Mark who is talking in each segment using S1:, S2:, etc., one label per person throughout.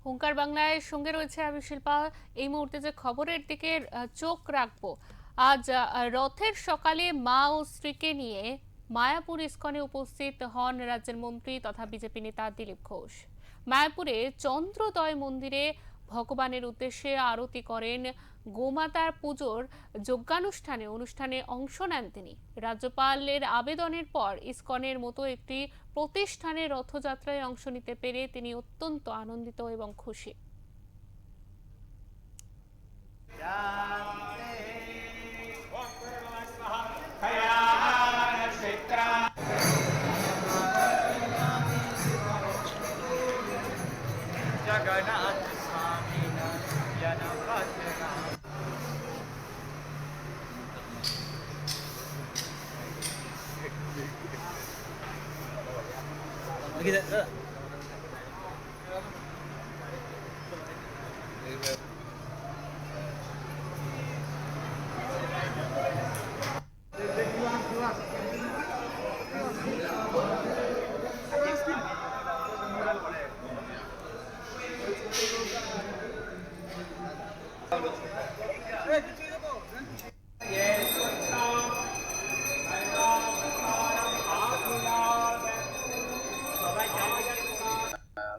S1: হুঙ্কার বাংলায় সঙ্গে রয়েছে আমি শিল্পা। এই মুহূর্তে যে খবরের দিকে চোখ রাখবো, আজ রথের সকালে মা ও স্ত্রীকে নিয়ে মায়াপুর ইস্কনে উপস্থিত হন রাজ্যের মন্ত্রী তথা বিজেপি নেতা দিলীপ ঘোষ। মায়াপুরে চন্দ্রোদয় মন্দিরে ভগবানের উদ্দেশ্যে আরতি করেন। গোমাতার পুজোর অনুষ্ঠানে অংশ নেন তিনি। রাজ্যপালের আবেদনের পর ইসকনের মতো একটি প্রতিষ্ঠানের রথযাত্রায় অংশ নিতে পেরে তিনি অত্যন্ত আনন্দিত এবং খুশি।
S2: जगन्नाथ स्वामी जनपद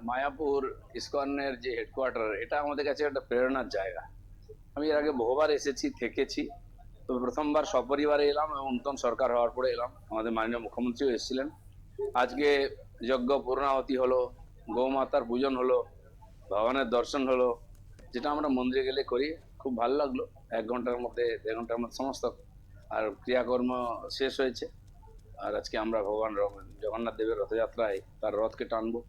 S3: মায়াপুর ইসকনের যে হেডকোয়ার্টার, এটা আমাদের কাছে একটা প্রেরণার জায়গা। আমি এর আগে বহুবার এসেছি, থেকেছি। তো প্রথমবার সপরিবারে এলাম এবং নতুন সরকার হওয়ার পরে এলাম। আমাদের মাননীয় মুখ্যমন্ত্রীও এসেছিলেন। আজকে যজ্ঞ পূর্ণাহতি হলো, গৌমাতার পূজন হলো, ভগবানের দর্শন হলো, যেটা আমরা মন্দিরে গেলে করি। খুব ভালো লাগলো। 1 ঘন্টার মধ্যে 1.5 ঘন্টার মধ্যে সমস্ত আর ক্রিয়াকর্ম শেষ হয়েছে। আর আজকে আমরা ভগবান জগন্নাথ দেবের রথযাত্রায় তার রথকে টানবো।